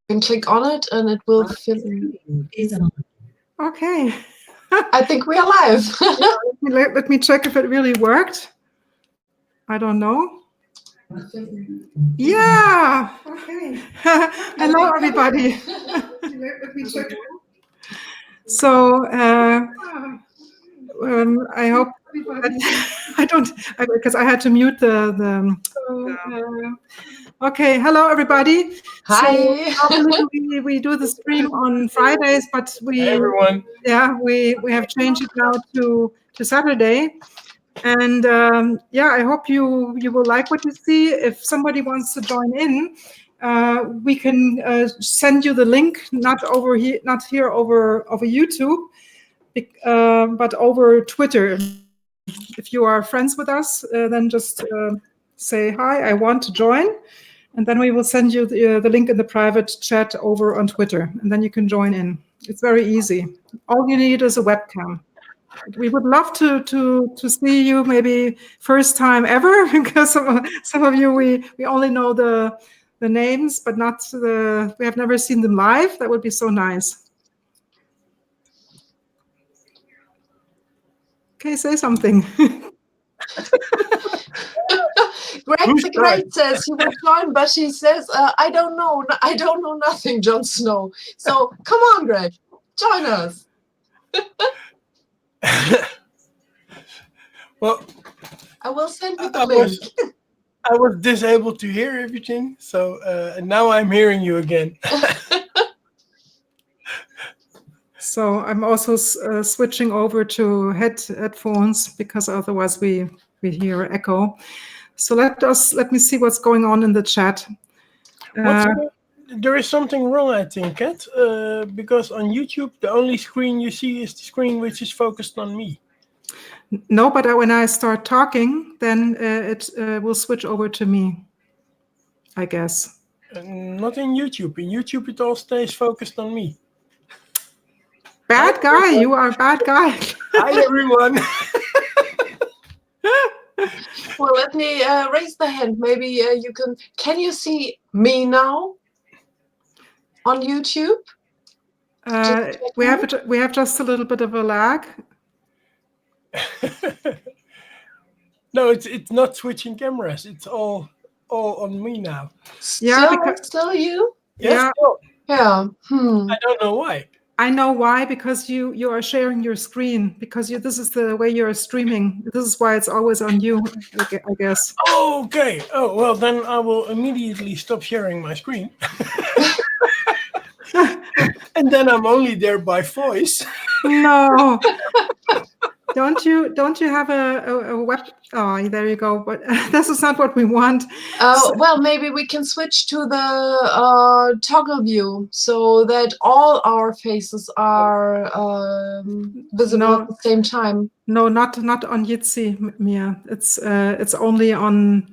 can click on it and it will fill in. Okay. I think we are live. Let me check if it really worked. I don't know. Yeah. Okay. Hello, everybody. Let me check. So I hope that I don't, because I had to mute the okay, hello everybody. Hi. So normally we do the stream on Fridays, but Hey everyone. Yeah, we have changed it now to Saturday. And I hope you will like what you see. If somebody wants to join in, we can send you the link, not here over YouTube, but over Twitter. If you are friends with us, then just say hi, I want to join, and then we will send you the link in the private chat over on Twitter, and then you can join in. It's very easy. All you need is a webcam. We would love to see you, maybe first time ever, because some of you we only know the names, but not we have never seen them live. That would be so nice. Okay, say something. Greg says he will join, but he says, I don't know. I don't know nothing, Jon Snow. So come on, Greg, join us. Well, I will send you the link. I was disabled to hear everything, so now I'm hearing you again. So I'm also switching over to headphones, because otherwise we hear echo. So let me see what's going on in the chat. There is something wrong, I think, Kat, because on YouTube the only screen you see is the screen which is focused on me. No, but when I start talking, then it will switch over to me, I guess. Not in YouTube. In YouTube it all stays focused on me. Bad guy, you are a bad guy. Hi everyone. Well, let me raise the hand. Maybe you can you see me now on YouTube? We have just a little bit of a lag. No, it's not switching cameras. It's all on me now. Still you? Yes, yeah. I don't know why. I know why, because you are sharing your screen, because this is the way you're streaming. This is why it's always on you, I guess. Oh, okay. Oh, well, then I will immediately stop sharing my screen. And then I'm only there by voice. No. Don't you have a web? Oh, there you go. But this is not what we want. Well, maybe we can switch to the toggle view so that all our faces are visible at the same time. No, not on Jitsi, Mia. It's only on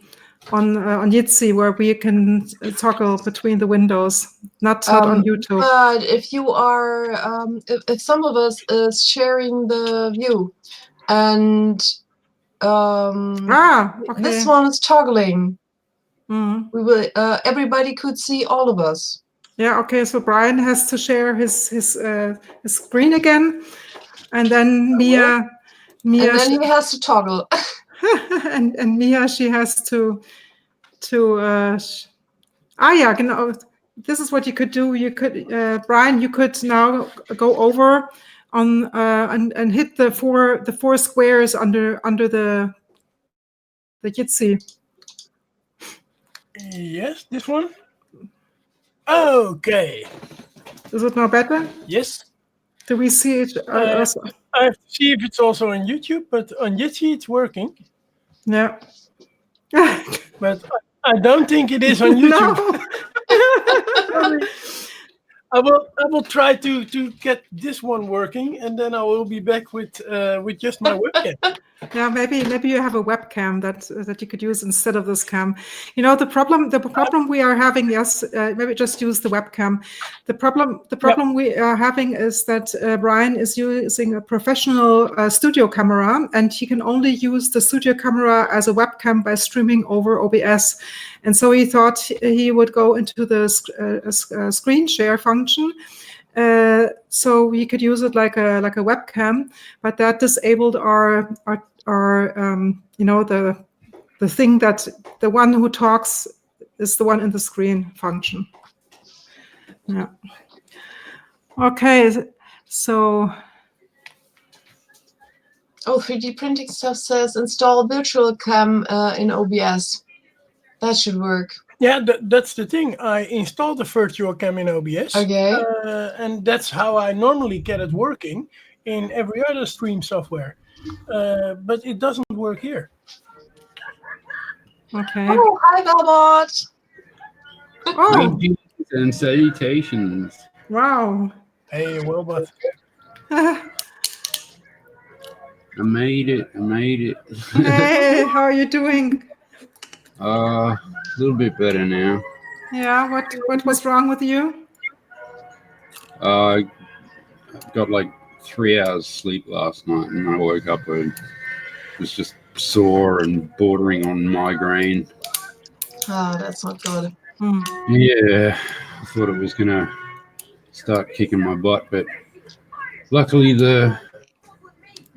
Jitsi, where we can toggle between the windows. Not on YouTube. But if you are, if some of us is sharing the view, and okay. this one is toggling, we will. Everybody could see all of us. Yeah. Okay. So Brian has to share his screen again, and then Mia. And then he has to toggle. and Mia, she has to. This is what you could do. You could, Brian, you could now go over on and hit the four squares under the Jitsi. Yes, this one. Okay. Is it now better? Yes. Do we see it? I have to see if it's also on YouTube, but on Jitsi it's working. Yeah. But I don't think it is on YouTube. No. I will try to get this one working, and then I will be back with just my webcam. Yeah, maybe you have a webcam that you could use instead of this cam. You know, the problem we are having, yes, maybe just use the webcam. The problem we are having is that Brian is using a professional studio camera, and he can only use the studio camera as a webcam by streaming over OBS. And so he thought he would go into the screen share function. So we could use it like a webcam, but that disabled our you know, the thing that the one who talks is the one in the screen function. Yeah. Okay, so. Oh, 3D printing stuff says install virtual cam in OBS. That should work. Yeah, that's the thing. I installed the virtual cam in OBS. Okay. And that's how I normally get it working in every other stream software. But it doesn't work here. Okay. Oh, hi, Belbot. Oh. Greetings and salutations. Wow. Hey, Wilbot. I made it. Hey, how are you doing? A little bit better now. Yeah, what was wrong with you? I got like 3 hours sleep last night, and I woke up and was just sore and bordering on migraine. Oh, that's not good. Yeah, I thought it was gonna start kicking my butt, but luckily the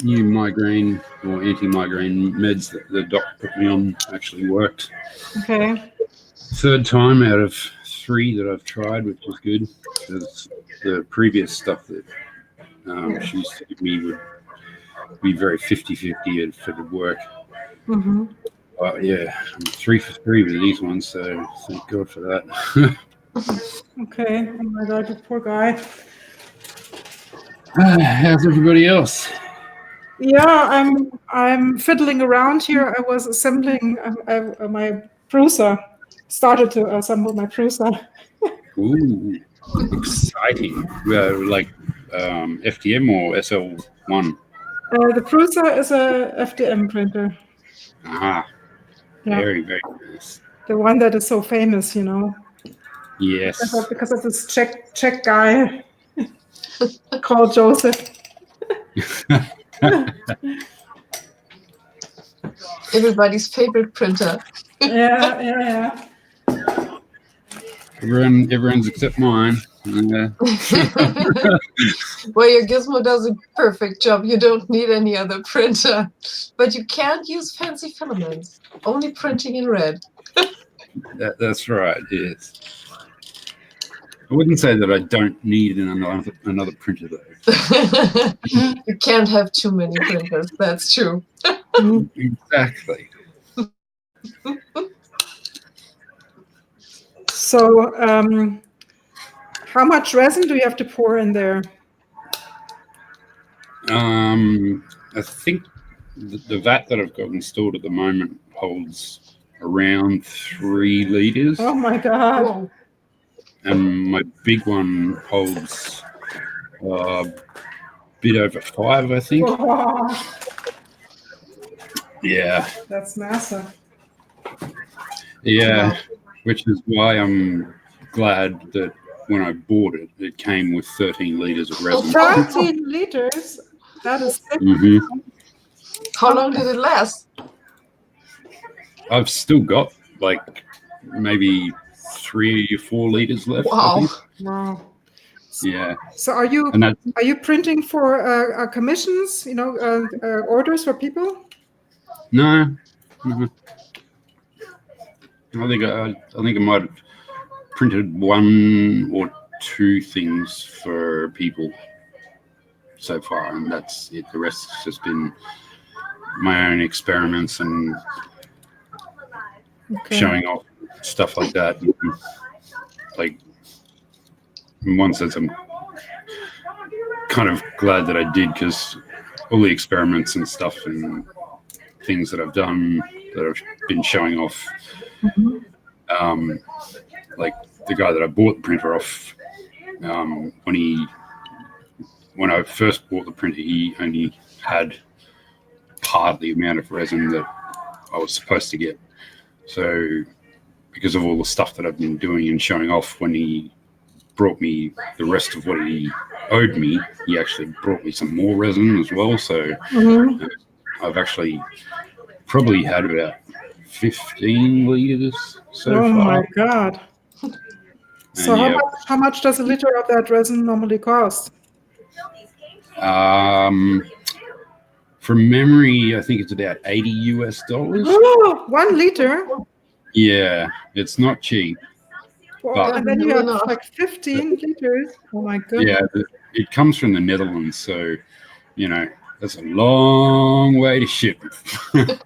new migraine or anti-migraine meds that the doc put me on actually worked. Okay. Third time out of 3 that I've tried, which is good, because the previous stuff that she used to give me would be very 50-50 if it would work. Mm-hmm. Yeah, I'm 3 for 3 with these ones, so thank God for that. Okay. Oh my God, you poor guy. How's everybody else? Yeah, I'm fiddling around here. I was assembling my Prusa. Started to assemble my Prusa. Ooh, exciting. Like FDM or SL1? The Prusa is a FDM printer. Aha. Yeah. Very, very nice. The one that is so famous, you know. Yes. Because of this Czech guy called Joseph. Everybody's favorite printer. Yeah. Everyone's except mine. Well, your Gizmo does a perfect job. You don't need any other printer. But you can't use fancy filaments. Only printing in red. That's right, yes. I wouldn't say that I don't need another printer, though. You can't have too many printers. That's true. Exactly. So, how much resin do you have to pour in there? I think the vat that I've got installed at the moment holds around 3 liters. Oh my God. Whoa. And my big one holds a bit over 5, I think. Wow. Yeah. That's massive. Yeah, which is why I'm glad that when I bought it, it came with 13 liters of resin. 13 liters? That is thick. Mm-hmm. How long did it last? I've still got like maybe 3 or 4 liters left. Wow. Wow. Yeah. So are you printing for commissions? You know, orders for people? No. Mm-hmm. I think I might have printed 1 or 2 things for people so far, and that's it. The rest has just been my own experiments and showing off stuff like that. Like, in one sense, I'm kind of glad that I did, because all the experiments and stuff and things that I've done that I've been showing off, like the guy that I bought the printer off, when I first bought the printer, he only had part of the amount of resin that I was supposed to get. So because of all the stuff that I've been doing and showing off, when he brought me the rest of what he owed me, he actually brought me some more resin as well. So I've actually probably had about 15 liters so Oh far. my God. So And how much does a liter of that resin normally cost? From memory, I think it's about $80 US. Oh, 1 liter? Yeah, it's not cheap. Well, and then you have enough. like 15 liters. Oh my goodness. Yeah, it comes from the Netherlands, so that's a long way to ship. The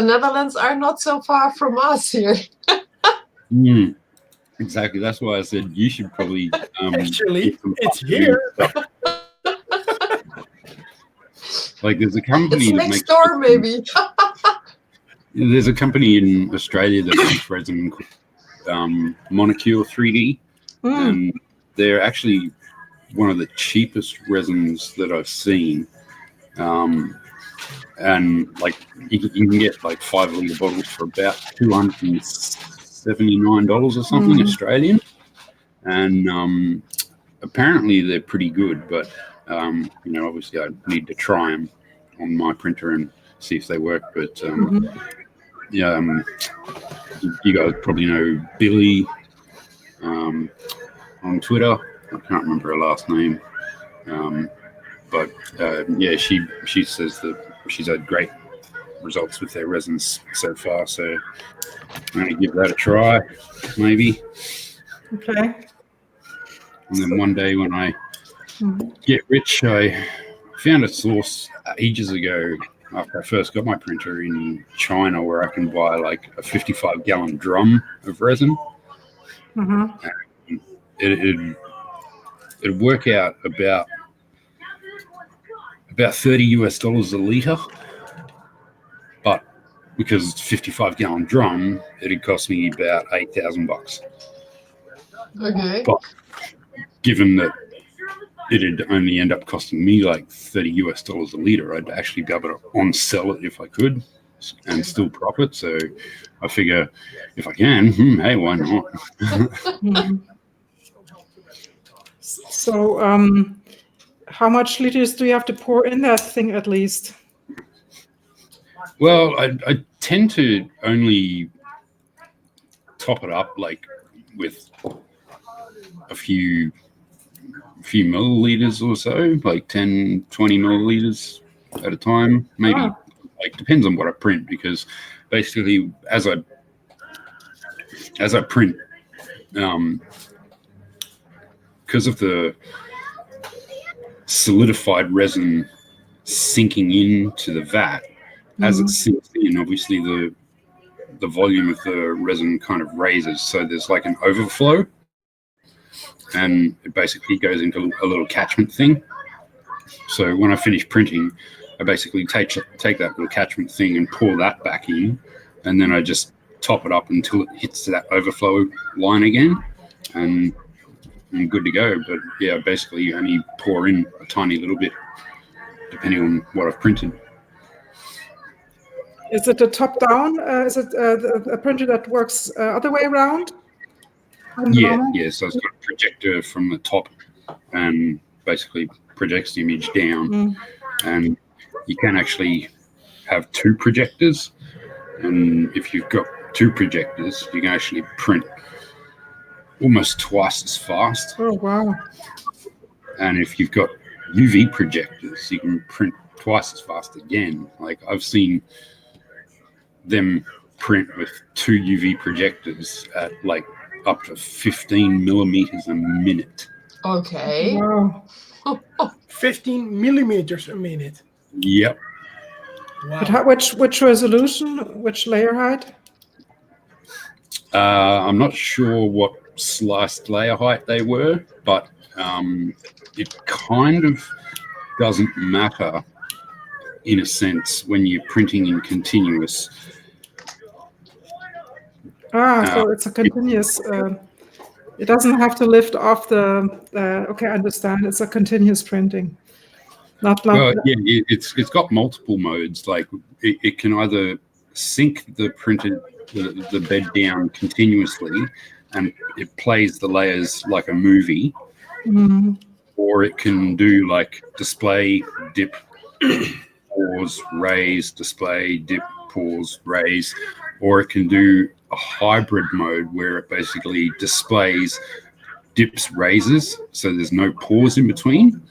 Netherlands are not so far from us here. Exactly. That's why I said you should probably. Actually, it's here. Like, there's a company it's that next makes door, maybe. There's a company in Australia that makes resin called Monocure 3D, and they're actually one of the cheapest resins that I've seen. And like you can get like 5 liter bottles for about $279 or something Australian, and apparently they're pretty good. But obviously I need to try them on my printer and see if they work. But you guys probably know Billy on Twitter. I can't remember her last name, but she says that she's had great results with their resins so far. So I'm going to give that a try, maybe. Okay. And then one day when I get rich, I found a source ages ago after I first got my printer in China where I can buy like a 55-gallon drum of resin. It'd work out about $30 US a liter, but because it's a 55-gallon drum, it'd cost me about $8,000. Okay. But given that it'd only end up costing me like $30 US a liter, I'd actually be able to on-sell it if I could and still profit. So I figure if I can, hey, why not? So how much liters do you have to pour in that thing at least? Well, I tend to only top it up like with a few milliliters or so, like 10, 20 milliliters at a time, maybe. Like, depends on what I print, because basically as I print, because of the solidified resin sinking into the vat, as it sinks in, obviously the volume of the resin kind of raises, so there's like an overflow, and it basically goes into a little catchment thing. So when I finish printing, I basically take that little catchment thing and pour that back in, and then I just top it up until it hits that overflow line again, and I'm good to go. But yeah, basically you only pour in a tiny little bit depending on what I've printed. Is it a top down? Is it a printer that works other way around? Yeah. So it's got a projector from the top and basically projects the image down, and you can actually have 2 projectors, and if you've got 2 projectors, you can actually print almost twice as fast. Oh wow! And if you've got UV projectors, you can print twice as fast again. Like, I've seen them print with 2 UV projectors at like up to 15 millimeters a minute. Okay. Wow. 15 millimeters a minute. Yep. Wow. But which resolution? Which layer height? I'm not sure what sliced layer height they were, but it kind of doesn't matter in a sense when you're printing in continuous. So it's a continuous. It doesn't have to lift off the. Okay, I understand. It's a continuous printing. Not Well, yeah, it's got multiple modes. Like it can either sync the bed down continuously, and it plays the layers like a movie, or it can do like display, dip, pause, raise, display, dip, pause, raise, or it can do a hybrid mode where it basically displays dips, raises, so there's no pause in between.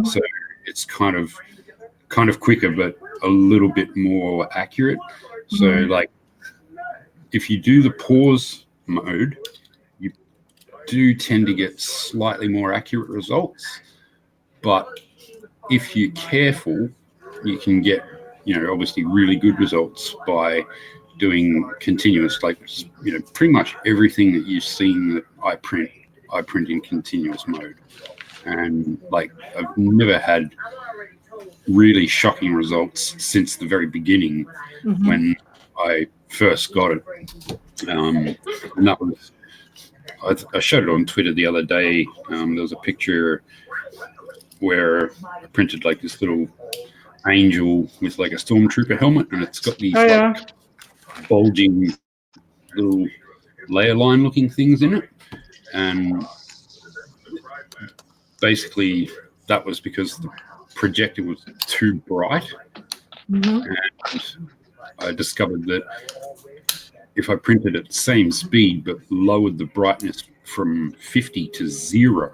So it's kind of quicker, but a little bit more accurate. So like if you do the pause mode, you do tend to get slightly more accurate results. But if you're careful, you can get, obviously really good results by doing continuous, like, pretty much everything that you've seen that I print in continuous mode. And like, I've never had really shocking results since the very beginning when I first got it. And that was, I showed it on Twitter the other day. There was a picture where I printed like this little angel with like a stormtrooper helmet, and it's got these bulging little layer line looking things in it. And basically that was because the projector was too bright. And I discovered that if I printed at the same speed but lowered the brightness from 50 to 0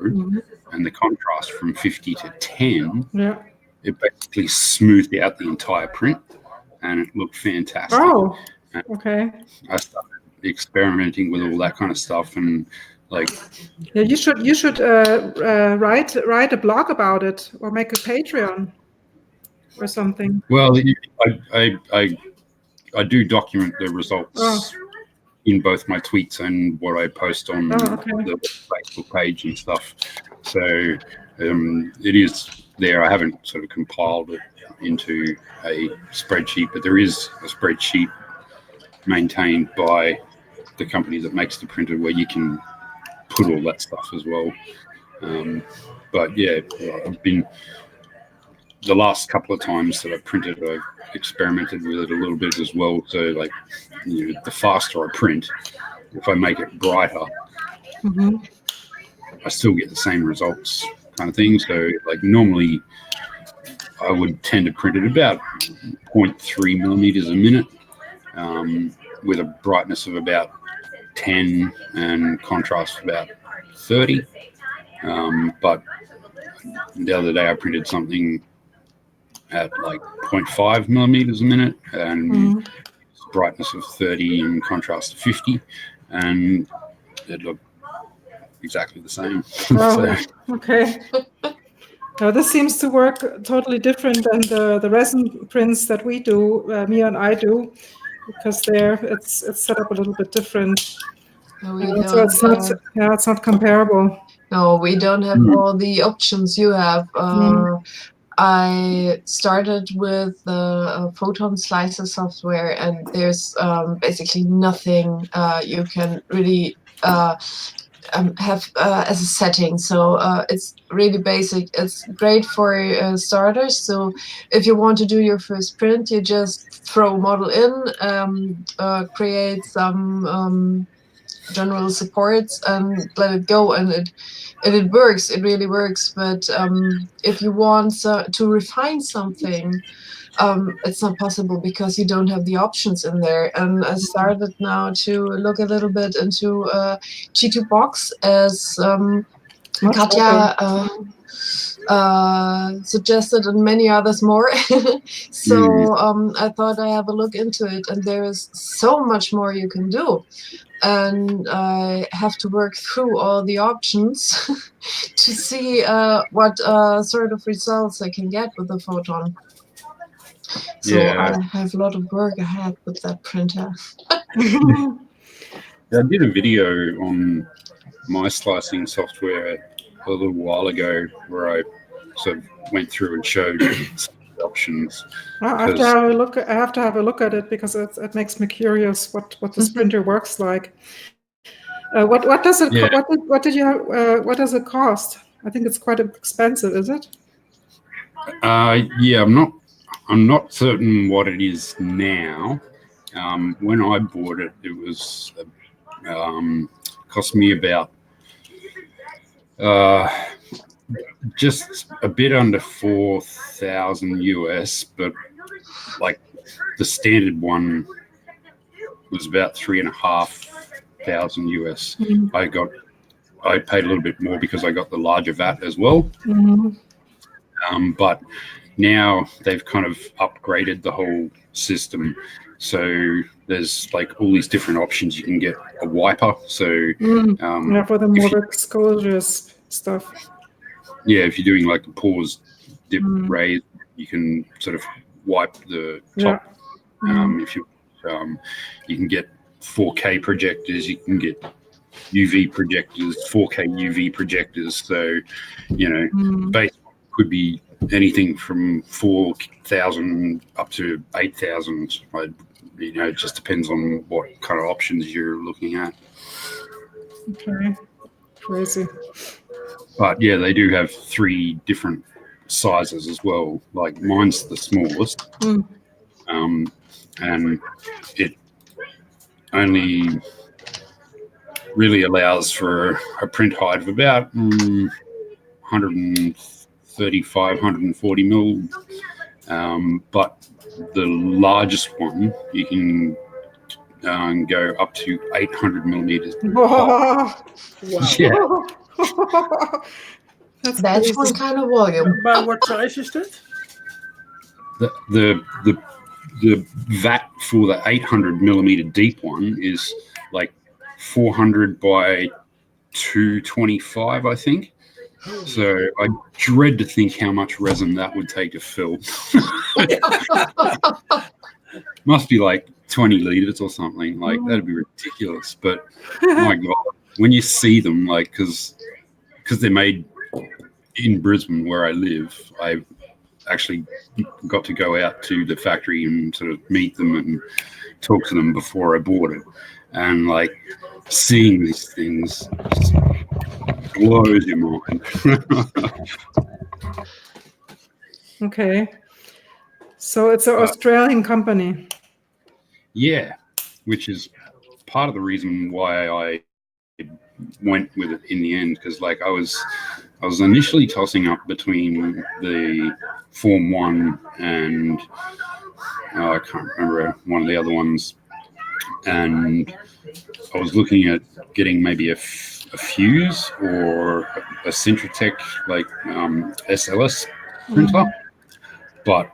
and the contrast from 50 to 10, it basically smoothed out the entire print, and it looked fantastic. Okay. I started experimenting with all that kind of stuff, and like, yeah, you should write a blog about it, or make a Patreon or something. Well, I do document the results in both my tweets and what I post on the Facebook page and stuff. So it is there. I haven't sort of compiled it into a spreadsheet, but there is a spreadsheet maintained by the company that makes the printer where you can put all that stuff as well. But yeah, I've been, the last couple of times that I've printed, I've experimented with it a little bit as well. So like, the faster I print, if I make it brighter, I still get the same results, kind of thing. So like, normally I would tend to print at about 0.3 millimeters a minute, with a brightness of about 10 and contrast of about 30. But the other day I printed something at like 0.5 millimeters a minute and brightness of 30 and contrast of 50, and it looked exactly the same. Okay. Now this seems to work totally different than the resin prints that we do, Mia and I do, because there it's set up a little bit different. No, so it's not comparable. No, we don't have all the options you have. I started with the photon slicer software, and there's basically nothing you can really have as a setting. So it's really basic. It's great for starters. So if you want to do your first print, you just throw a model in, create some general supports and let it go, and it works. It really works. But if you want to refine something, it's not possible because you don't have the options in there. And I started now to look a little bit into G2 Box, as Katja suggested, and many others more. So I thought I have a look into it, and there is so much more you can do. And I have to work through all the options to see what sort of results I can get with the photon. So I have a lot of work ahead with that printer. I did a video on my slicing software a little while ago where I sort of went through and showed some options. I have to have a look. I have to have a look at it because it makes me curious what this printer works like. What does it? What does it cost? I think it's quite expensive, is it? Yeah, I'm not certain what it is now. When I bought it, it was cost me about just a bit under 4,000 US, but like the standard one was about 3,500 US. I paid a little bit more because I got the larger VAT as well. But now they've kind of upgraded the whole system. So there's like all these different options. You can get a wiper. So for the more viscous stuff. Yeah, if you're doing like a pause dip raise, you can sort of wipe the top. If you can get 4K projectors, you can get UV projectors, 4K UV projectors. So, base could be anything from 4,000 up to 8,000. It just depends on what kind of options you're looking at. Okay, crazy. But yeah, they do have 3 different sizes as well. Like mine's the smallest, and it only really allows for a print height of about 135, 140 mil. But the largest one, you can go up to 800 millimeters. Wow. Yeah. That's one kind of volume. By what size is that? The VAT for the 800 millimeter deep one is like 400 by 225, I think. So I dread to think how much resin that would take to fill. Must be like 20 liters or something. Like that'd be ridiculous. But my God, when you see them, like because they're made in Brisbane where I live, I actually got to go out to the factory and sort of meet them and talk to them before I bought it. And like seeing these things just blows your mind. Okay. So it's an Australian company. Yeah, which is part of the reason why I went with it in the end, because like I was initially tossing up between the Form 1 and I can't remember one of the other ones, and I was looking at getting maybe a Fuse or a Centratec like SLS printer, but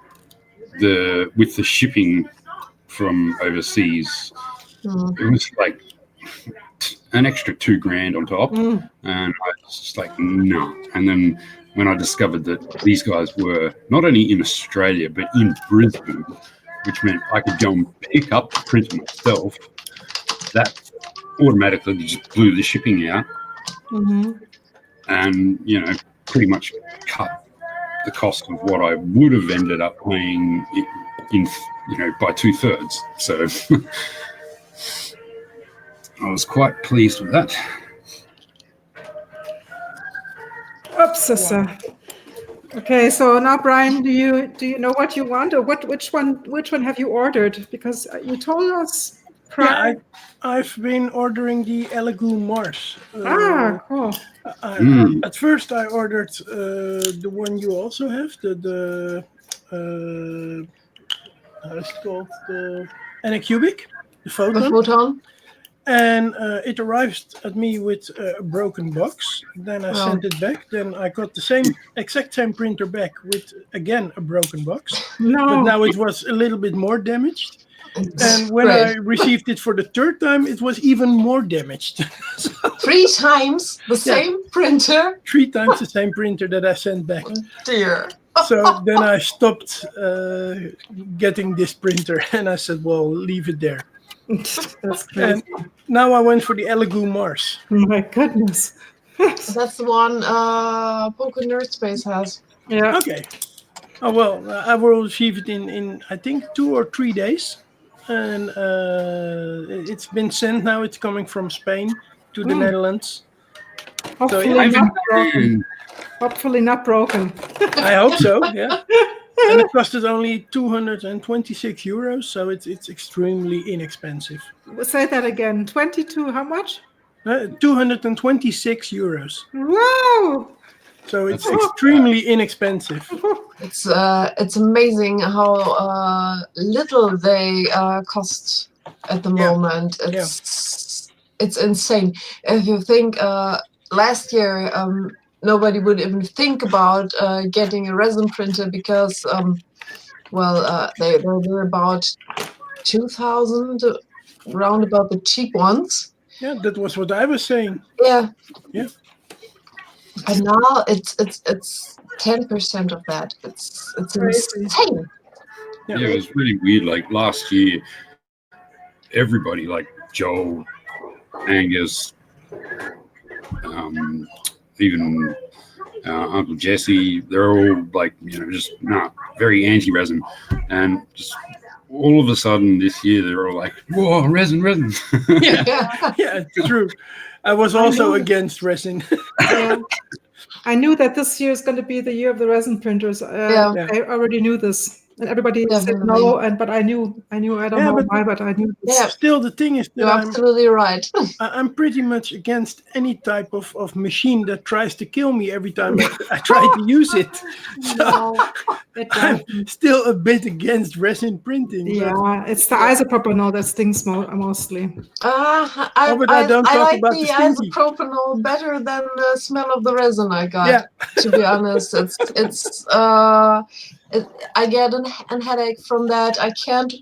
with the shipping from overseas, it was like an extra $2,000 on top, and I was just like, no. And then when I discovered that these guys were not only in Australia but in Brisbane, which meant I could go and pick up the printer myself, that automatically just blew the shipping out, and pretty much cut the cost of what I would have ended up paying in by 2/3. So I was quite pleased with that. Oops, okay, so now Brian, do you know what you want, or which one have you ordered? Because you told us. Yeah, I've been ordering the Elegoo Mars. Cool. At first, I ordered the one you also have, the how is it called? The Anycubic, the Photon. The Photon. And it arrived at me with a broken box. Then I sent it back. Then I got the exact same printer back with, again, a broken box. No. But now it was a little bit more damaged. And when I received it for the 3rd time, it was even more damaged. 3 times the same printer? 3 times the same printer that I sent back. Dear. So then I stopped getting this printer, and I said, well, leave it there. That's crazy. And now I went for the Elegoo Mars. My goodness. That's the one Poker Nerd Space has. Yeah. Okay. Oh, well, I will receive it in I think 2 or 3 days. And it's been sent now. It's coming from Spain to the Netherlands. Hopefully not broken. Hopefully not broken. I hope so. Yeah. And it costed only 226 euros, so it's extremely inexpensive. Say that again. 22. How much? 226 euros. Wow. So it's That's- extremely inexpensive. It's amazing how little they cost at the moment. It's insane. If you think last year nobody would even think about getting a resin printer because they were about 2,000 round about the cheap ones. Yeah, that was what I was saying. Yeah. Yeah. And now it's 10% of that. It's Crazy. insane. Yeah. Yeah, it was really weird. Like last year, everybody, like Joel, Angus, even Uncle Jesse, they're all like, just very anti-resin. And just all of a sudden this year, they're all like, whoa, resin. Yeah, it's true. I was also against resin. Yeah. I knew that this year is going to be the year of the resin printers. Yeah. I already knew this. And everybody said Definitely. no, but I knew. I don't know why, but I knew this. Yeah. Still, the thing is that You're absolutely right. I'm pretty much against any type of machine that tries to kill me every time I try to use it. So No, it I'm doesn't. still a bit against resin printing. Yeah, it's the isopropanol that stings mostly. I don't talk like about the the stinky. isopropanol better than the smell of the resin I got. Yeah. To be honest, I get an headache from that. I can't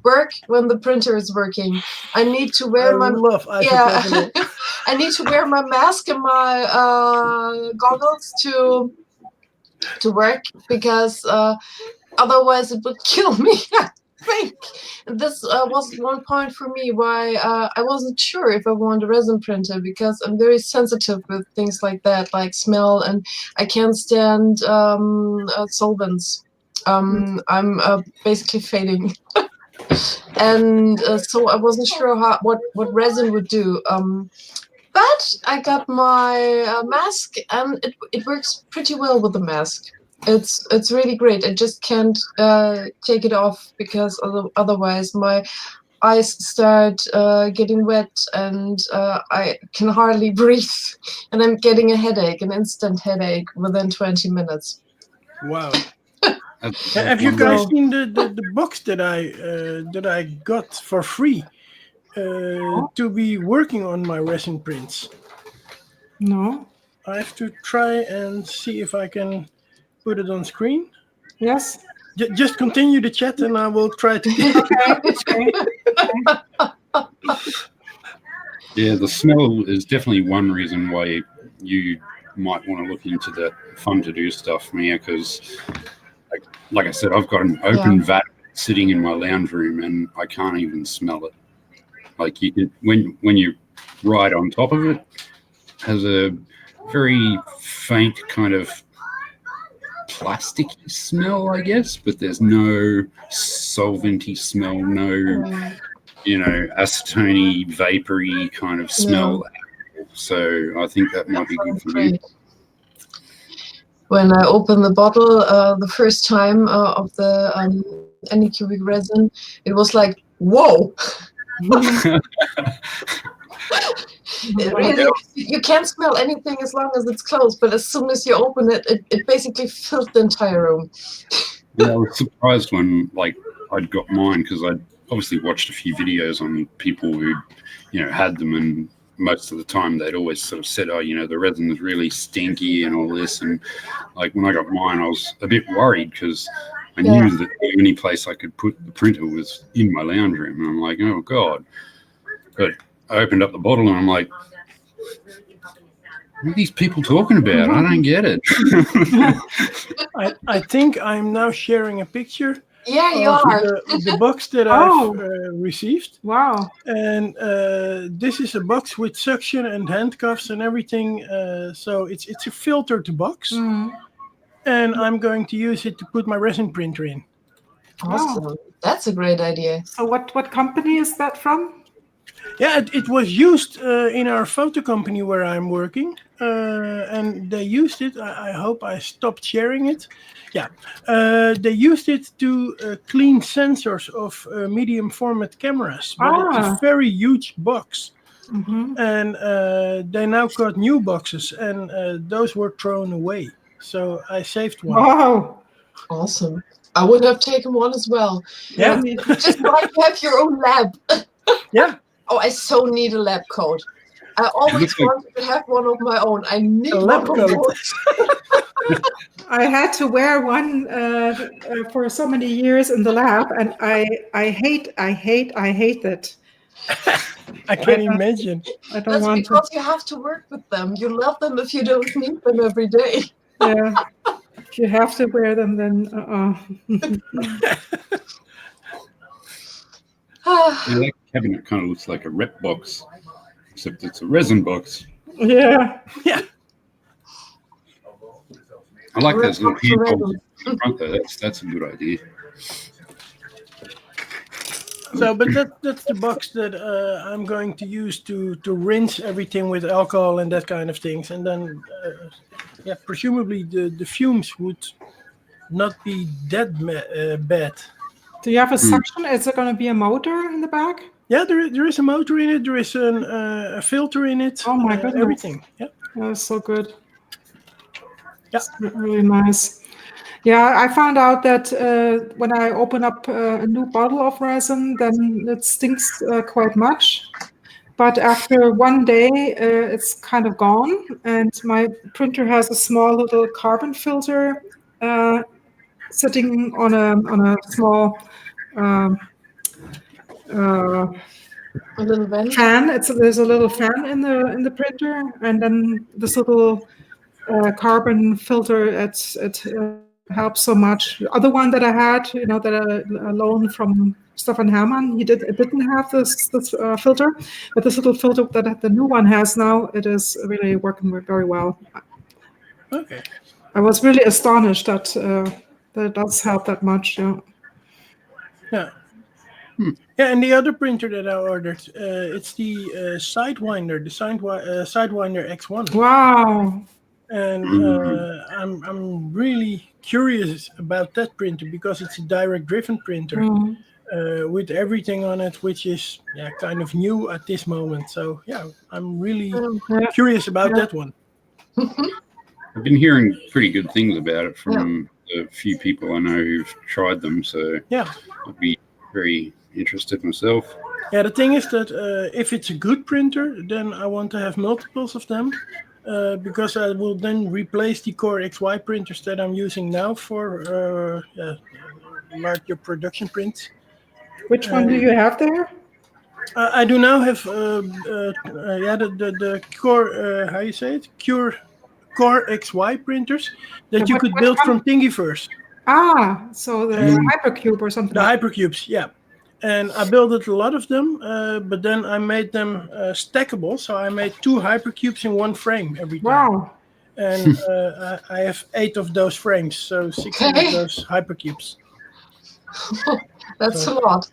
work when the printer is working. I need to wear I love isopropanol. I need to wear my mask and my goggles to work because otherwise it would kill me. I think this was one point for me why I wasn't sure if I want a resin printer because I'm very sensitive with things like that, like smell, and I can't stand solvents. I'm basically fading. And so I wasn't sure what resin would do. But I got my mask, and it works pretty well with the mask. It's really great. I just can't take it off because otherwise my eyes start getting wet, and I can hardly breathe, and I'm getting a headache, an instant headache within 20 minutes. Wow. Have you guys seen the box that I got for free to be working on my resin prints? No. I have to try and see if I can put it on screen. Yes. Just continue the chat and I will try to. Yeah, the smell is definitely one reason why you might want to look into that fun to do stuff, Mia, because like I said, I've got an open vat sitting in my lounge room and I can't even smell it. Like you can when you ride on top of it, has a very faint kind of plasticky smell, I guess, but there's no solventy smell, no acetone vapory kind of smell. So I think that might be good for you. When I opened the bottle the first time of the Anycubic resin, it was like, whoa! Really, you can't smell anything as long as it's closed, but as soon as you open it, it basically filled the entire room. Yeah, I was surprised when I'd got mine because I'd obviously watched a few videos on people who had them, and most of the time they'd always sort of said, the resin is really stinky and all this, and like when I got mine I was a bit worried because I knew that the only place I could put the printer was in my lounge room, and I'm like, oh god. But I opened up the bottle and I'm like, what are these people talking about? I don't get it. I think I'm now sharing a picture. Yeah, you are. The box that I've received. Wow. And this is a box with suction and handcuffs and everything. So it's a filtered box. Mm. And I'm going to use it to put my resin printer in. Awesome. That's a great idea. So what company is that from? Yeah, it was used in our photo company where I'm working, and they used it. I hope I stopped sharing it. Yeah, they used it to clean sensors of medium format cameras, but it's a very huge box. And they now got new boxes, and those were thrown away. So I saved one. Wow. Awesome. I would have taken one as well. Yeah, Just why you have your own lab. yeah. Oh, I so need a lab coat. I always looks like- wanted to have one of my own. I need A one lab of coat. yours. I had to wear one for so many years in the lab, and I hate it. I can imagine. I don't That's want to. because you have to work with them. You love them if you don't need them every day. Yeah, if you have to wear them, then Yeah, that cabinet kind of looks like a rep box, except it's a resin box. yeah. Yeah. I like those little Rep box for handholds in front there. That's a good idea. So, but that's the box that I'm going to use to rinse everything with alcohol and that kind of things, and then yeah, presumably the fumes would not be that bad. Do you have a suction? Is there going to be a motor in the back? Yeah, there is a motor in it. There is a filter in it. Oh my goodness. Everything. Yeah. That's so good. Yeah. It's really nice. Yeah, I found out that when I open up a new bottle of resin, then it stinks quite much. But after one day, it's kind of gone. And my printer has a small little carbon filter sitting on a small A little vent. fan. There's a little fan in the printer, and then this little carbon filter. It helps so much. The other one that I had, that I loaned from Stefan Hermann, it didn't have this filter, but this little filter that the new one has now, it is really working very well. Okay. I was really astonished that it does help that much. Yeah. Yeah. Yeah, and the other printer that I ordered, it's the Sidewinder, the Sidewinder X1. Wow. And I'm really curious about that printer because it's a direct driven printer with everything on it, which is kind of new at this moment. So yeah, I'm really curious about that one. I've been hearing pretty good things about it from a few people I know who've tried them. So Yeah. I'd be very interested myself. Yeah, the thing is that if it's a good printer, then I want to have multiples of them. Because I will then replace the Core XY printers that I'm using now for larger production prints. Which one do you have there? I do now have the Core how you say it Core XY printers that you could build from Thingiverse. So the Hypercube or something. The Hypercubes, yeah. And I built a lot of them, but then I made them stackable. So I made 2 Hypercubes in one frame every time. Wow. And I have 8 of those frames, so 6 of those Hypercubes. That's a lot.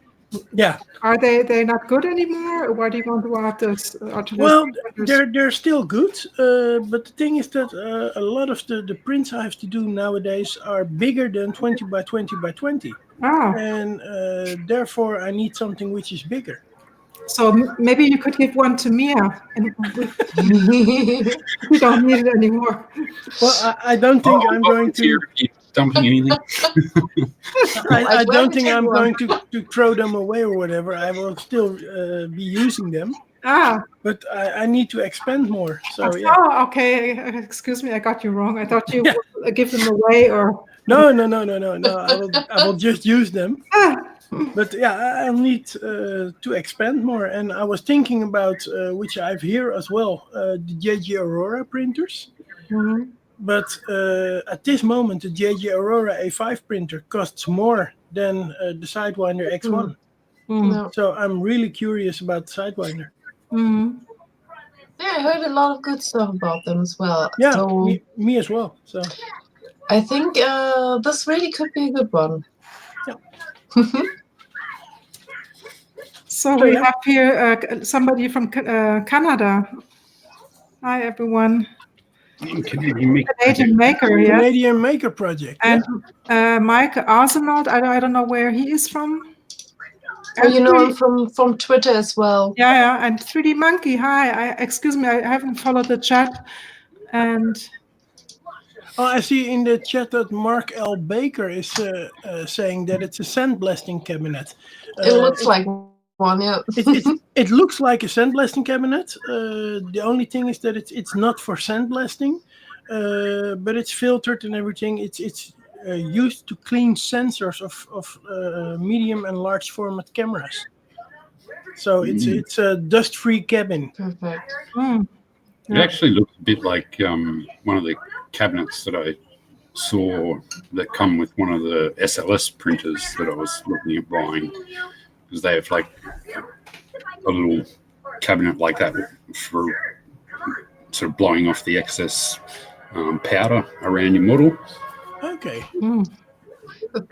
Yeah. Are they not good anymore? Or why do you want to add this? Well, they're still good, but the thing is that a lot of the prints I have to do nowadays are bigger than 20 by 20 by 20. And therefore I need something which is bigger. So maybe you could give one to Mia, and we don't need it anymore. Well, I don't think I'm going to dumping anything. I don't think I'm going to throw them away or whatever. I will still be using them. But I need to expand more. So yeah. Oh, okay. Excuse me, I got you wrong. I thought you would give them away or. No. I will just use them. But yeah, I need to expand more. And I was thinking about which I have here as well, the JJ Aurora printers. Mm-hmm. But at this moment, the JJ Aurora A5 printer costs more than the Sidewinder X1. Mm-hmm. So I'm really curious about the Sidewinder. Mm-hmm. Yeah, I heard a lot of good stuff about them as well. Yeah, so me as well. So I think this really could be a good one. Yeah. So we have here somebody from Canada. Hi, everyone. Canadian Maker, yes. Canadian Maker Project. And Mike Arsenault, I don't know where he is from. Oh, you know, from Twitter as well. Yeah. And 3D Monkey, hi. Excuse me, I haven't followed the chat. And I see in the chat that Mark L. Baker is saying that it's a sandblasting cabinet. It looks like one, yeah. It looks like a sandblasting cabinet. The only thing is that it's not for sandblasting, but it's filtered and everything. It's used to clean sensors of medium and large format cameras. So it's a dust-free cabin. Perfect. It actually looks a bit like one of the cabinets that I saw that come with one of the SLS printers that I was looking at buying, because they have like a little cabinet like that for sort of blowing off the excess powder around your model. Okay.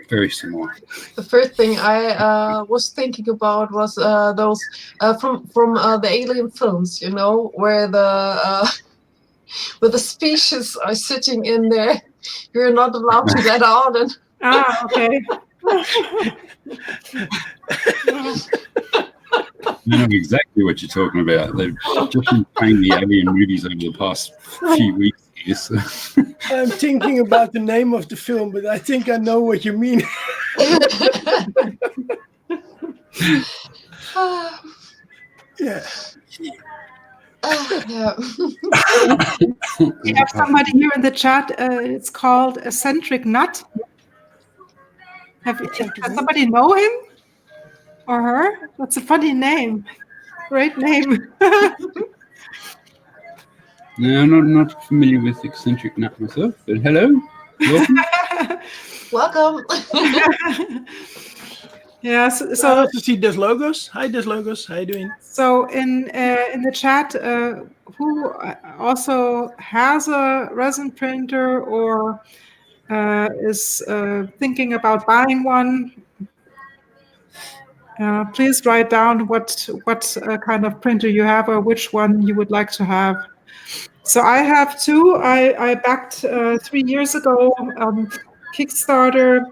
Very similar. The first thing I was thinking about was those from the Alien films, you know, where the species are sitting in there. You're not allowed to get out. And okay. I know exactly what you're talking about. They've just been playing the Alien movies over the past few weeks here. So. I'm thinking about the name of the film, but I think I know what you mean. Yeah. Yeah. We have somebody here in the chat. It's called Eccentric Nut. Does somebody know him or her? That's a funny name. Great name. No, I'm not familiar with Eccentric Nut myself, but hello. Welcome. Yes. So I also see Des Logos. Hi, Des Logos. How you doing? So in the chat, who also has a resin printer or is thinking about buying one, please write down what kind of printer you have or which one you would like to have. So I have two. I backed 3 years ago Kickstarter,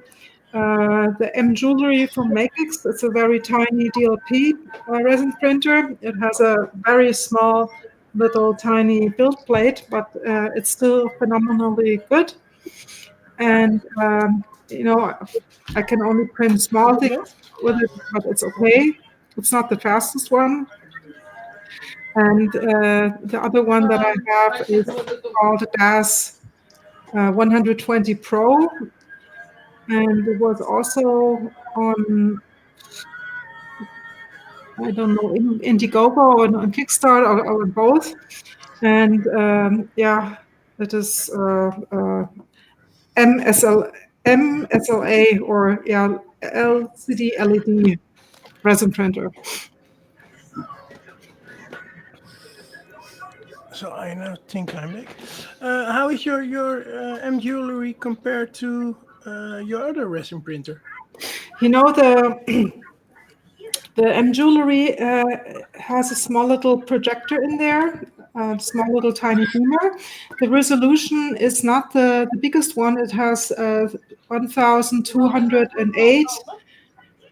the M Jewelry from Makix. It's a very tiny DLP resin printer. It has a very small little tiny build plate, but it's still phenomenally good. And you know, I can only print small things with it, but it's okay. It's not the fastest one. And the other one that I have is called DAS 120 Pro. And it was also on, I don't know, Indiegogo or on Kickstarter or both. And yeah, it is MSLA or LCD LED resin printer. So I now think I'm back. How is your M Jewelry compared to your other resin printer? You know, the M Jewelry has a small little projector in there, a small little tiny beamer. The resolution is not the biggest one. It has 1208.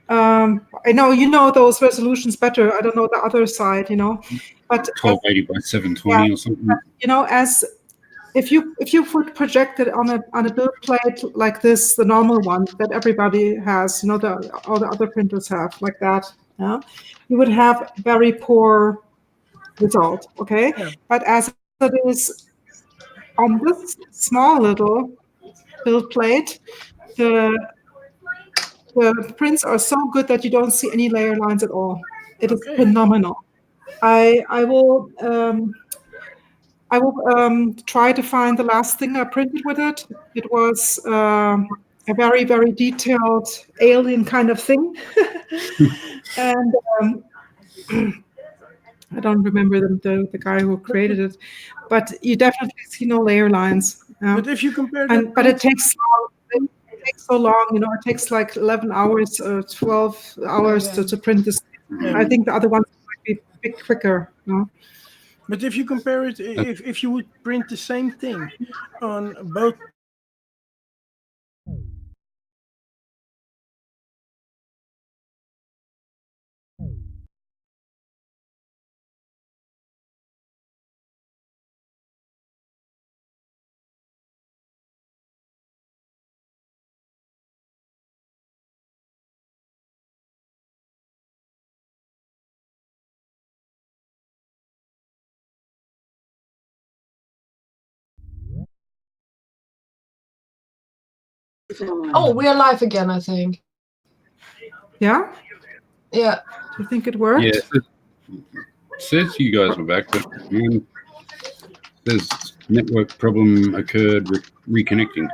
I know you know those resolutions better. I don't know the other side, you know, but 1280 by 720 or something. You know, as if you would project it on a build plate like this, the normal one that everybody has, you know, all the other printers have like that, yeah, you would have very poor result. Okay, yeah. But as it is on this small little build plate, the prints are so good that you don't see any layer lines at all. It is phenomenal. I will try to find the last thing I printed with it. It was a very, very detailed alien kind of thing. And I don't remember the guy who created it, but you definitely see no layer lines. But if you compare but it takes so long, you know, it takes like 11 hours or 12 hours to print this. I think the other ones might be a bit quicker. No? But if you compare it, if you would print the same thing on both. Oh, we're live again, I think. Yeah? Yeah. Do you think it worked? Yeah, it says you guys were back, but there's network problem occurred reconnecting,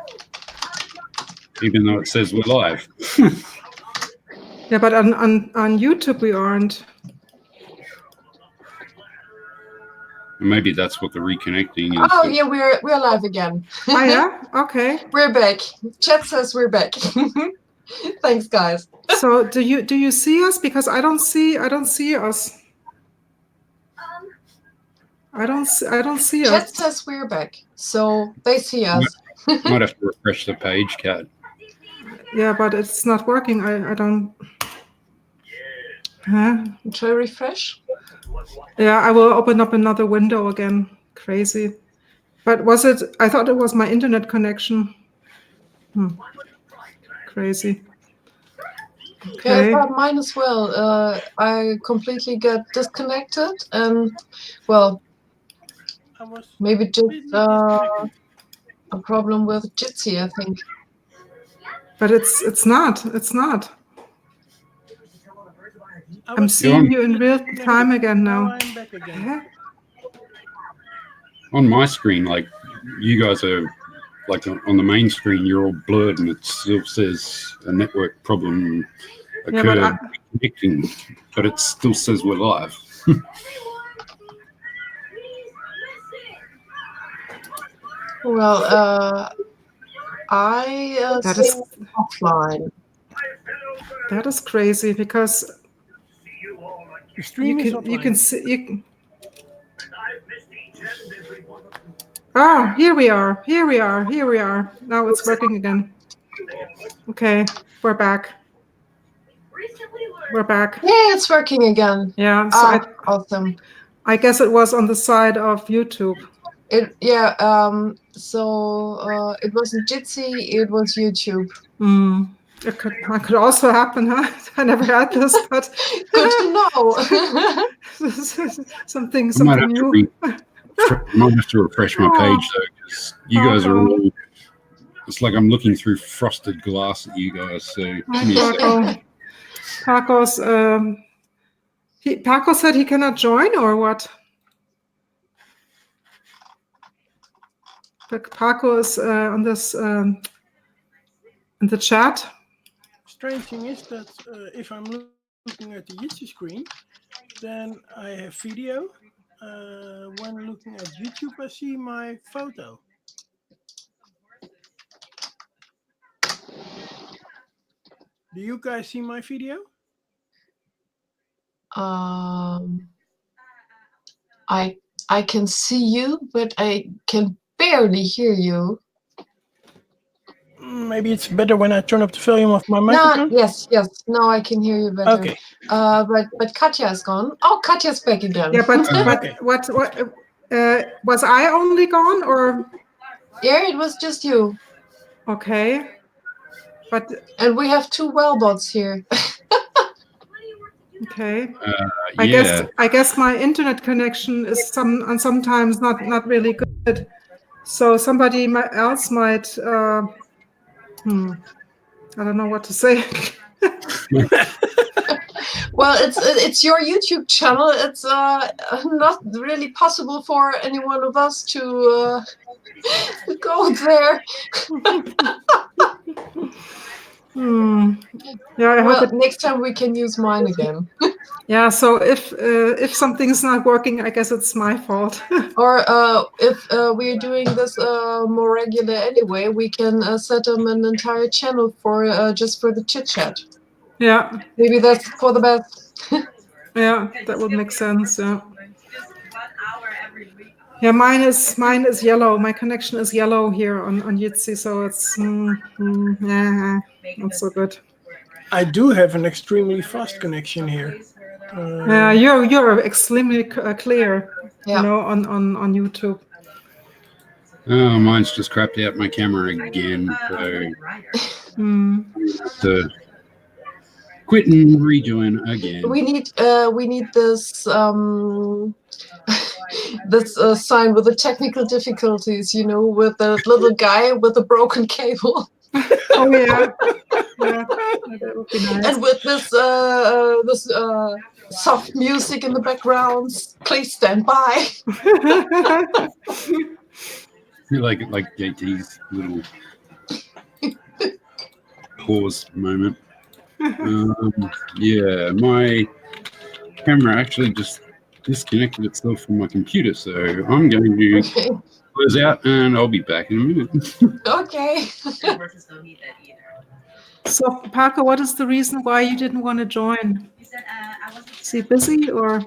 even though it says we're live. Yeah, but on YouTube we aren't. Maybe that's what the reconnecting is. Oh, yeah, we're live again. Oh, yeah? Okay. We're back. Chat says we're back. Thanks, guys. So do you see us? Because I don't see us. I don't see Chat us. says we're back, so they see us. Might have to refresh the page, Kat. Yeah, but it's not working. I don't. Huh? Try refresh. Yeah, I will open up another window again. Crazy. But was it? I thought it was my internet connection. Crazy. Okay. Yeah, mine as well. I completely get disconnected, and well, I was maybe just completely disconnected. a problem with Jitsi, I think. But it's not. It's not. I I'm was seeing you in real disconnected. time again now. I'm back again. Huh? On my screen, like you guys are, like on the main screen, you're all blurred, and it still says a network problem Yeah, occurred connecting, but it still says we're live. Well, I That sing is offline. that is crazy because The stream is you can offline. see. Ah, here we are. Here we are. Here we are. Now it's working again. Okay, we're back. We're back. Yeah, it's working again. Yeah. So Awesome. I guess it was on the side of YouTube. So it wasn't Jitsi, it was YouTube. It could also happen, huh? I never had this, but good to know. something I might have new. might have to refresh my page though, because you guys are all. It's like I'm looking through frosted glass at you guys. So Paco's. Paco said he cannot join, or what? Paco is on this in the chat. Strange thing is that if I'm looking at the Jitsi screen, then I have video. When looking at YouTube, I see my photo. Do you guys see my video? I can see you, but I can barely hear you. Maybe it's better when I turn up the volume of my microphone. Yes. Now I can hear you better. Okay. But Katja is gone. Oh, Katja's back again. Yeah, but Okay. what was I only gone, or? Yeah, it was just you. Okay. And we have 2 wellbots here. Okay. yeah. I guess my internet connection is sometimes not really good. So somebody else might. I don't know what to say. Well, it's your YouTube channel. It's not really possible for any one of us to go there. Yeah, I hope next time we can use mine again. Yeah, so if something's not working, I guess it's my fault. Or if we're doing this more regular anyway, we can set them an entire channel for just for the chit chat. Yeah. Maybe that's for the best. Yeah, that would make sense. Yeah. Yeah, mine is yellow. My connection is yellow here on Jitsi, so it's yeah, not so good. I do have an extremely fast connection here. Yeah, you're extremely clear. Yeah. You know, on YouTube. Oh, mine's just crapped out my camera again. So have to quit and rejoin again. We need this this sign with the technical difficulties, you know, with the little guy with a broken cable. Oh yeah, yeah, that would be nice. And with this soft music in the background. Please stand by. Like JT's little pause moment. Yeah, my camera actually just disconnected itself from my computer, so I'm going to Okay. close out and I'll be back in a minute. Okay. So, Parker, what is the reason why you didn't want to join? Is he busy or?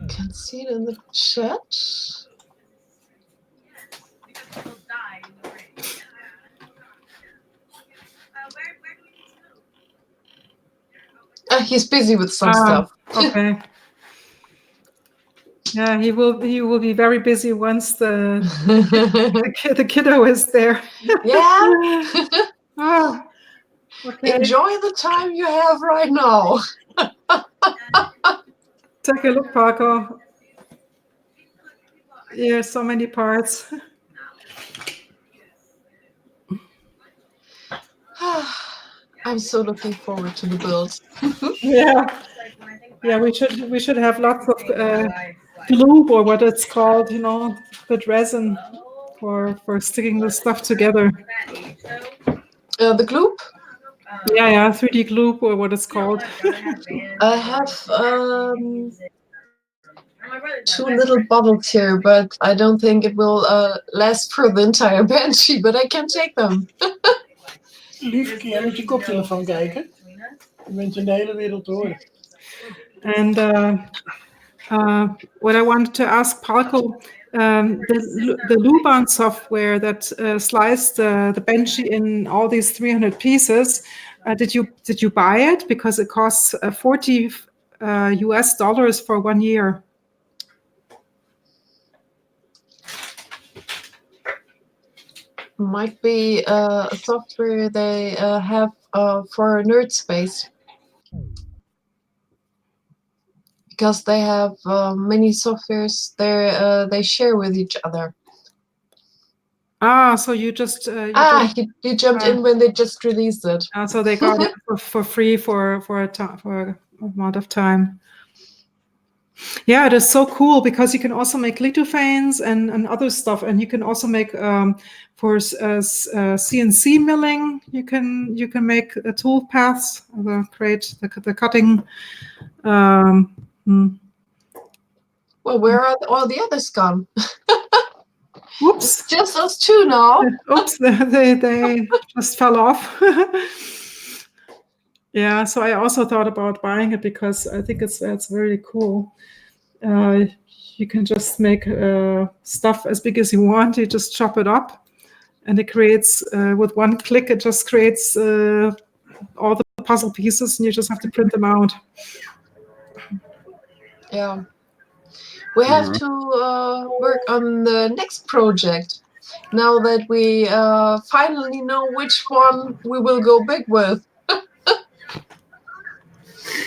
Can see it in the chat. He's busy with some stuff. Okay. Yeah, he will be very busy once the kiddo is there. Yeah. Ah, okay. Enjoy the time you have right now. Take a look, Parker. Yeah, so many parts. I'm so looking forward to the build. Yeah, we should have lots of glue or what it's called, you know, good resin for sticking the stuff together. The gloop? Yeah, 3D glue or what it's called. I have two little bottles here, but I don't think it will last for the entire Banshee, but I can take them. Lief, kun jij met je koptelefoon kijken? Je bent in de hele wereld te horen. And what I wanted to ask Palko, the Luban software that sliced the Banshee in all these 300 pieces, did you buy it? Because it costs $40 US for 1 year. Might be a software they have for Nerd Space. Because they have many softwares there they share with each other. So you just you jumped in when they just released it. So they got it for free for a amount of time. Yeah, it is so cool because you can also make lithofanes and other stuff, and you can also make for CNC milling. You can make tool paths, create the cutting. Well, where are all the others gone? Oops! Just those two now. Oops! They just fell off. Yeah, so I also thought about buying it because I think it's very cool. You can just make stuff as big as you want. You just chop it up, and it creates with one click. It just creates all the puzzle pieces, and you just have to print them out. Yeah, we have to work on the next project now that we finally know which one we will go big with.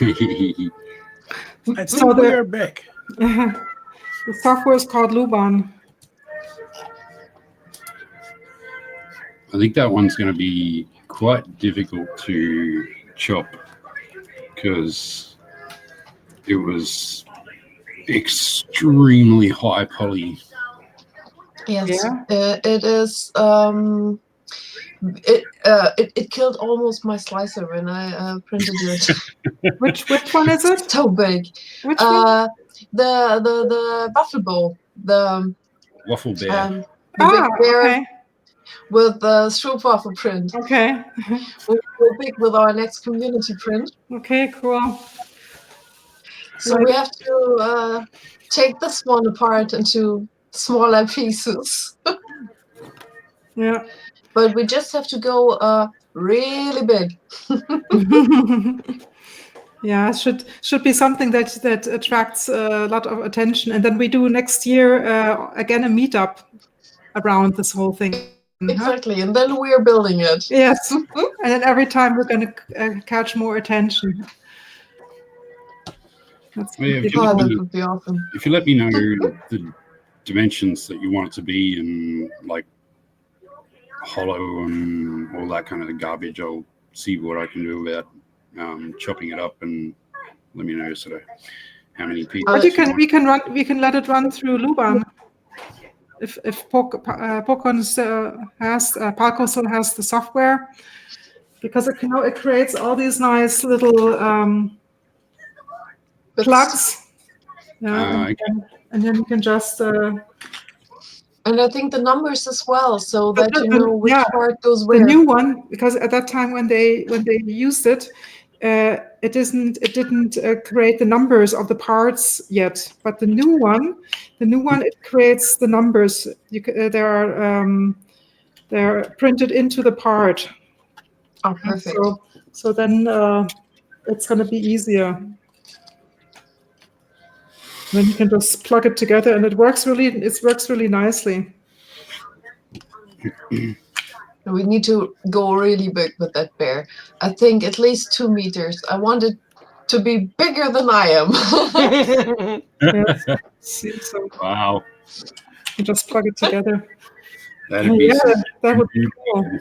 I think we are back. The software is called Luban. I think that one's going to be quite difficult to chop because it was extremely high poly. Yes, it is. It killed almost my slicer when I printed it. Which one is it? So big. Which one? The waffle bowl. The Waffle bear. the big bear. Okay. with the stroopwafel print. Okay. We'll go big with our next community print. Okay, cool. So we have to take this one apart into smaller pieces. Yeah. But we just have to go really big. Yeah, it should be something that attracts a lot of attention, and then we do next year again a meetup around this whole thing. Huh? Exactly, and then we're building it. Yes, and then every time we're going to catch more attention. That's Yeah, that would be awesome. if you let me know the dimensions that you want it to be and like hollow and all that kind of garbage, I'll see what I can do about chopping it up and let me know sort of how many pieces. But we can let it run through Luban. If Pokon has Palco still has the software, because it creates all these nice little plugs. Yeah, and then you can just. And I think the numbers as well, so that you know which part goes where. The new one, because at that time when they used it, it didn't create the numbers of the parts yet. But the new one, it creates the numbers. They're printed into the part. Oh, perfect. So then it's going to be easier. Then you can just plug it together, and it works really nicely. We need to go really big with that bear. I think at least 2 meters. I want it to be bigger than I am. Yes. So wow. You just plug it together. That would be cool.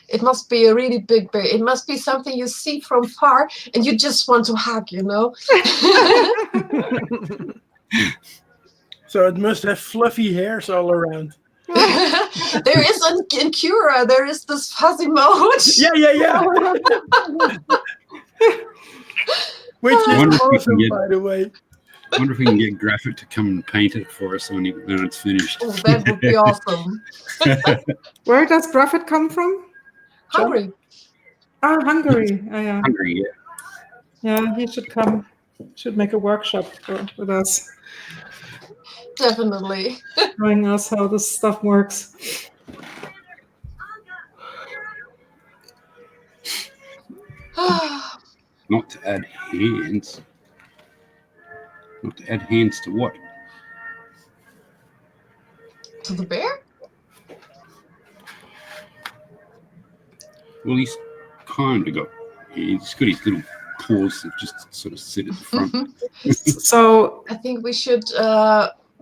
It must be a really big bear. It must be something you see from far and you just want to hug, you know? So it must have fluffy hairs all around. There is in Cura, there is this fuzzy mode. Yeah. Which is awesome, by the way. I wonder if we can get Graphic to come and paint it for us when it's finished. Oh, that would be awesome. Where does Graphic come from? Hungary. Ah, Hungary. Yeah. Hungary, yeah. Yeah, he should come. Should make a workshop with us. Definitely. Showing us how this stuff works. Not to add hands. Not to add hands to what? To the bear? Well, he's kind of got his little paws that just sort of sit at the front. So I think we should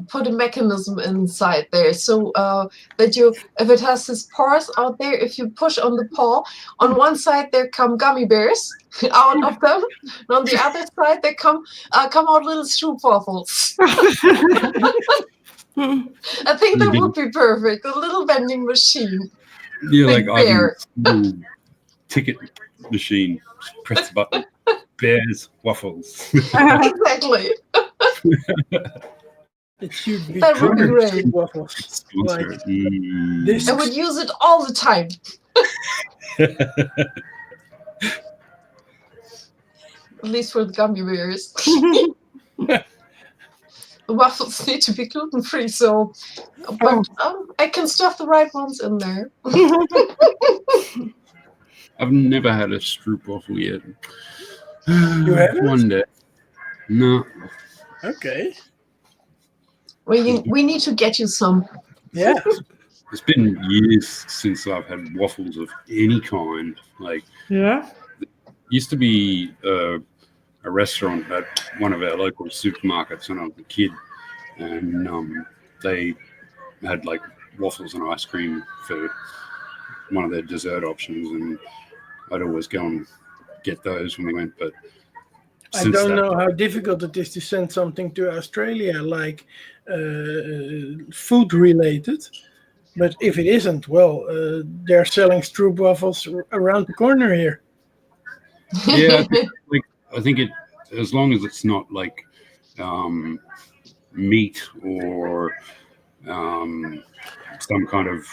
put a mechanism inside there so that if it has his paws out there, if you push on the paw, on one side there come gummy bears out of them, and on the other side there come out little stroopwafels. I think that would be perfect. A little vending machine. Yeah, Big like bear. Ivan's ticket machine. Just press the button. Bears, waffles. Exactly. It should be that would be great. Waffles. Like, this I would use it all the time. At least for the gummy bears. The waffles need to be gluten-free, so but I can stuff the right ones in there. I've never had a stroopwafel yet. You haven't? One day. No. Okay. We need to get you some. Yeah. It's been years since I've had waffles of any kind. Like, yeah. Used to be a restaurant at one of our local supermarkets when I was a kid, and they had like waffles and ice cream for one of their dessert options, and I'd always go and get those when we went. But I don't know how difficult it is to send something to Australia, like food related. But if it isn't, well, they're selling stroopwafels around the corner here. Yeah, I think it, as long as it's not like meat or some kind of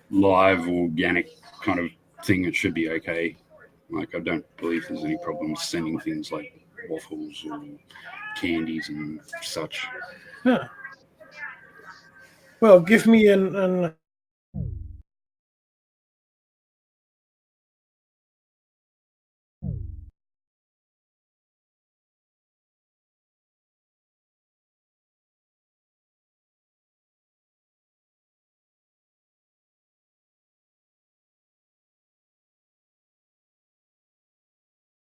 live organic kind of thing, it should be okay. Like, I don't believe there's any problems sending things like waffles or candies and such. Yeah. Well, give me an